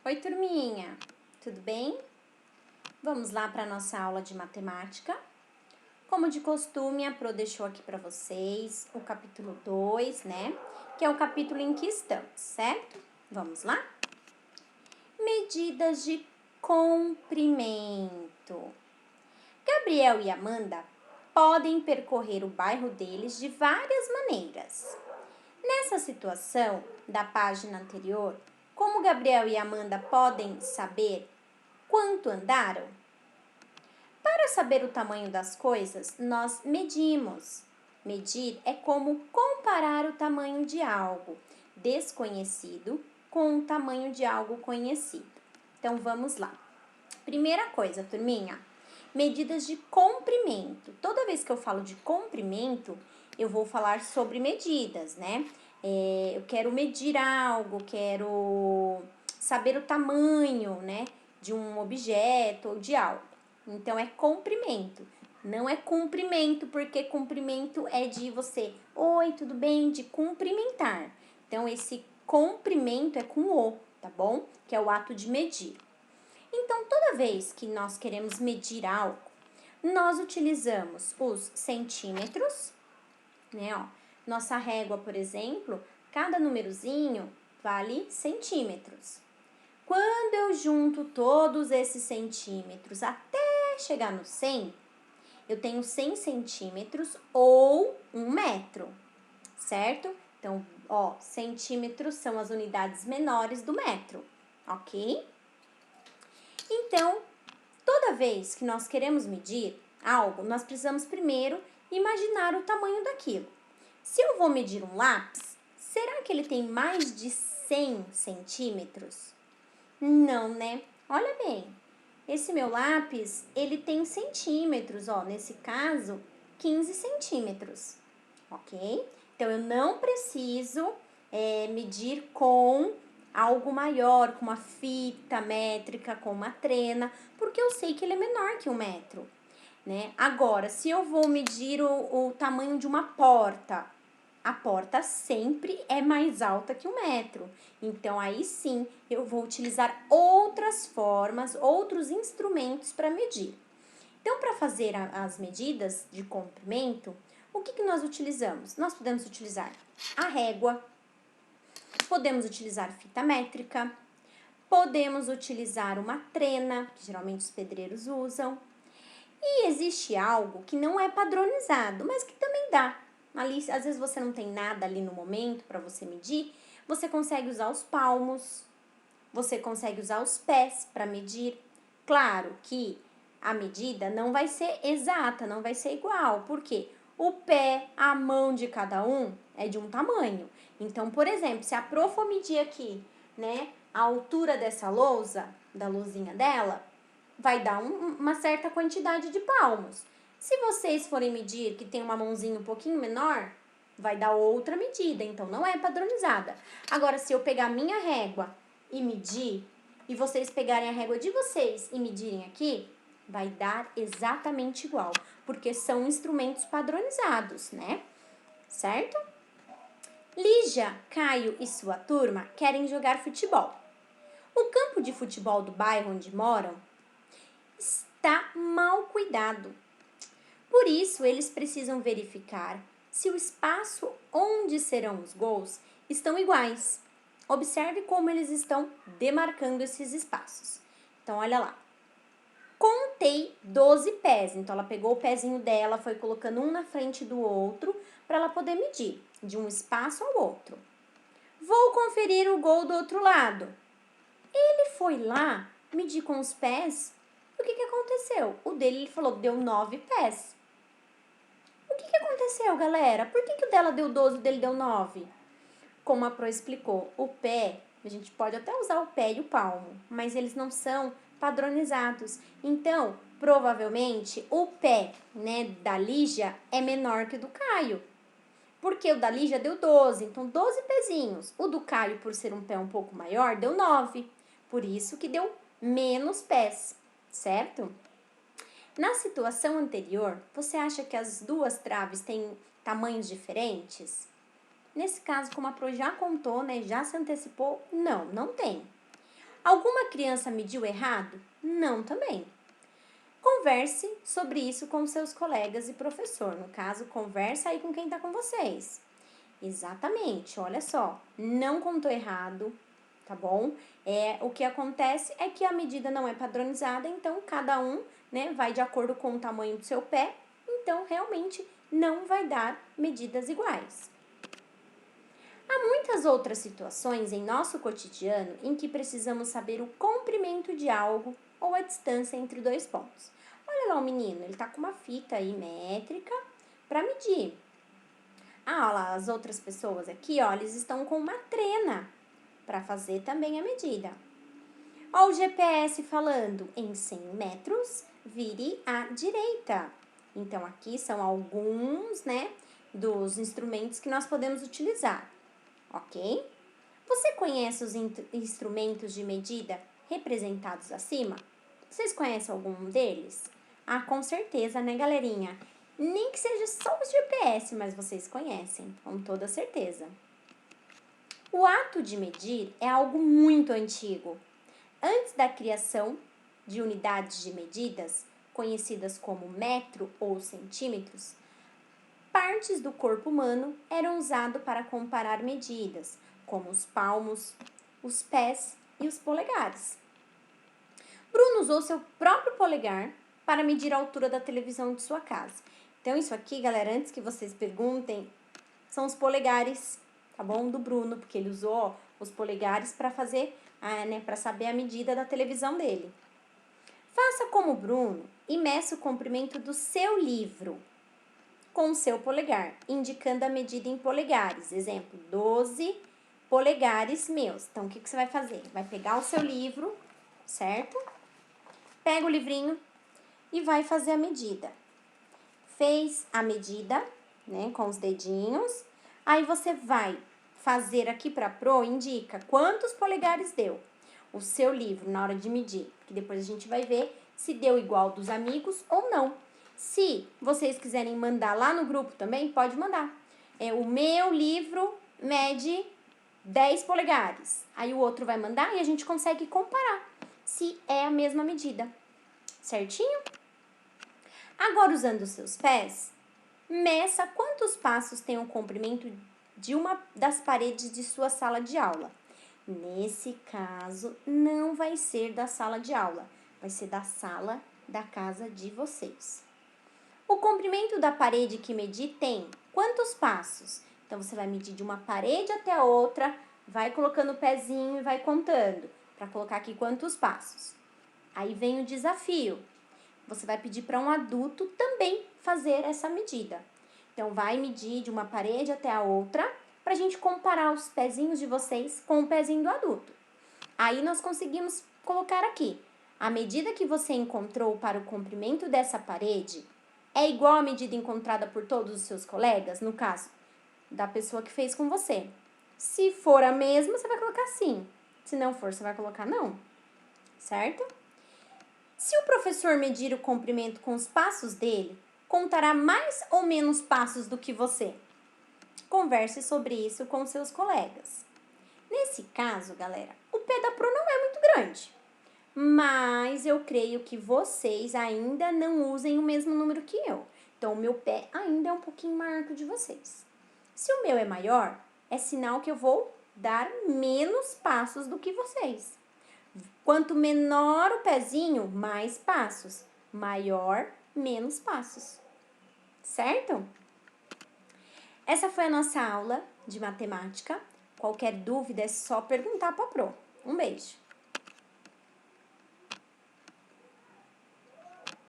Oi, turminha, tudo bem? Vamos lá para a nossa aula de matemática. Como de costume, a Pro deixou aqui para vocês o capítulo 2, né? Que é o capítulo em que estamos, certo? Vamos lá? Medidas de comprimento. Gabriel e Amanda podem percorrer o bairro deles de várias maneiras. Nessa situação da página anterior, como Gabriel e Amanda podem saber quanto andaram? Para saber o tamanho das coisas, nós medimos. Medir é como comparar o tamanho de algo desconhecido com o tamanho de algo conhecido. Então, vamos lá. Primeira coisa, turminha, medidas de comprimento. Toda vez que eu falo de comprimento, eu vou falar sobre medidas, né? Eu quero medir algo, quero saber o tamanho, né, de um objeto ou de algo. Então, é comprimento. Não é cumprimento, porque cumprimento é de você, oi, tudo bem? De cumprimentar. Então, esse comprimento é com o, tá bom? Que é o ato de medir. Então, toda vez que nós queremos medir algo, nós utilizamos os centímetros, né? Ó, nossa régua, por exemplo, cada númerozinho vale centímetros. Quando eu junto todos esses centímetros até chegar no 100, eu tenho 100 centímetros ou 1 metro, certo? Então, ó, centímetros são as unidades menores do metro, ok? Então, toda vez que nós queremos medir algo, nós precisamos primeiro imaginar o tamanho daquilo. Se eu vou medir um lápis, será que ele tem mais de 100 centímetros? Não, né? Olha bem, esse meu lápis, ele tem centímetros, ó, nesse caso, 15 centímetros, ok? Então, eu não preciso medir com algo maior, com uma fita métrica, com uma trena, porque eu sei que ele é menor que 1 metro, né? Agora, se eu vou medir o tamanho de uma porta, a porta sempre é mais alta que 1 metro. Então, aí sim, eu vou utilizar outras formas, outros instrumentos para medir. Então, para fazer as medidas de comprimento, o que nós utilizamos? Nós podemos utilizar a régua, podemos utilizar fita métrica, podemos utilizar uma trena, que geralmente os pedreiros usam. E existe algo que não é padronizado, mas que também dá. Ali, às vezes você não tem nada ali no momento para você medir, você consegue usar os palmos, você consegue usar os pés para medir. Claro que a medida não vai ser exata, não vai ser igual, porque o pé, a mão de cada um é de um tamanho. Então, por exemplo, se a Pro for medir aqui, né, a altura dessa lousa, da luzinha dela, vai dar uma certa quantidade de palmos. Se vocês forem medir que tem uma mãozinha um pouquinho menor, vai dar outra medida, então não é padronizada. Agora, se eu pegar minha régua e medir, e vocês pegarem a régua de vocês e medirem aqui, vai dar exatamente igual, porque são instrumentos padronizados, né? Certo? Lígia, Caio e sua turma querem jogar futebol. O campo de futebol do bairro onde moram está mal cuidado. Por isso, eles precisam verificar se o espaço onde serão os gols estão iguais. Observe como eles estão demarcando esses espaços. Então, olha lá. Contei 12 pés. Então, ela pegou o pezinho dela, foi colocando um na frente do outro para ela poder medir de um espaço ao outro. Vou conferir o gol do outro lado. Ele foi lá medir com os pés. O que aconteceu? O dele, ele falou, deu 9 pés. O que aconteceu, galera? Por que o dela deu 12 e o dele deu 9? Como a Pro explicou, o pé, a gente pode até usar o pé e o palmo, mas eles não são padronizados. Então, provavelmente, o pé, né, da Lígia é menor que o do Caio. Porque o da Lígia deu 12, então 12 pezinhos. O do Caio, por ser um pé um pouco maior, deu 9. Por isso que deu menos pés, certo? Na situação anterior, você acha que as duas traves têm tamanhos diferentes? Nesse caso, como a Pro já contou, né, já se antecipou, não tem. Alguma criança mediu errado? Não também. Converse sobre isso com seus colegas e professor. No caso, conversa aí com quem está com vocês. Exatamente, olha só, não contou errado, tá bom? O que acontece é que a medida não é padronizada, então cada um, né, vai de acordo com o tamanho do seu pé, então realmente não vai dar medidas iguais. Há muitas outras situações em nosso cotidiano em que precisamos saber o comprimento de algo ou a distância entre dois pontos. Olha lá o menino, ele tá com uma fita aí métrica para medir. Ah, olha lá, as outras pessoas aqui, ó, eles estão com uma trena para fazer também a medida. Ó o GPS falando, em 100 metros, vire à direita. Então, aqui são alguns, né, dos instrumentos que nós podemos utilizar, ok? Você conhece os instrumentos de medida representados acima? Vocês conhecem algum deles? Ah, com certeza, né, galerinha? Nem que seja só os GPS, mas vocês conhecem, com toda certeza. O ato de medir é algo muito antigo. Antes da criação de unidades de medidas, conhecidas como metro ou centímetros, partes do corpo humano eram usadas para comparar medidas, como os palmos, os pés e os polegares. Bruno usou seu próprio polegar para medir a altura da televisão de sua casa. Então, isso aqui, galera, antes que vocês perguntem, são os polegares, tá bom? Do Bruno, porque ele usou os polegares para fazer, né, para saber a medida da televisão dele. Faça como o Bruno e meça o comprimento do seu livro com o seu polegar, indicando a medida em polegares. Exemplo, 12 polegares meus. Então, o que você vai fazer? Vai pegar o seu livro, certo? Pega o livrinho e vai fazer a medida. Fez a medida, né, com os dedinhos. Aí você vai fazer aqui para pro, indica quantos polegares deu o seu livro na hora de medir, que depois a gente vai ver se deu igual dos amigos ou não. Se vocês quiserem mandar lá no grupo também, pode mandar. O meu livro mede 10 polegares. Aí o outro vai mandar e a gente consegue comparar se é a mesma medida. Certinho? Agora, usando os seus pés, meça quantos passos tem o comprimento de uma das paredes de sua sala de aula. Nesse caso, não vai ser da sala de aula, vai ser da sala da casa de vocês. O comprimento da parede que medir tem quantos passos? Então, você vai medir de uma parede até a outra, vai colocando o pezinho e vai contando, para colocar aqui quantos passos. Aí vem o desafio. Você vai pedir para um adulto também fazer essa medida. Então, vai medir de uma parede até a outra, para a gente comparar os pezinhos de vocês com o pezinho do adulto. Aí, nós conseguimos colocar aqui. A medida que você encontrou para o comprimento dessa parede é igual à medida encontrada por todos os seus colegas, no caso da pessoa que fez com você. Se for a mesma, você vai colocar sim. Se não for, você vai colocar não. Certo? Se o professor medir o comprimento com os passos dele, contará mais ou menos passos do que você? Converse sobre isso com seus colegas. Nesse caso, galera, o pé da Pro não é muito grande, mas eu creio que vocês ainda não usem o mesmo número que eu. Então, o meu pé ainda é um pouquinho maior que o de vocês. Se o meu é maior, é sinal que eu vou dar menos passos do que vocês. Quanto menor o pezinho, mais passos. Maior, menos passos. Certo? Essa foi a nossa aula de matemática. Qualquer dúvida é só perguntar para a Pro. Um beijo!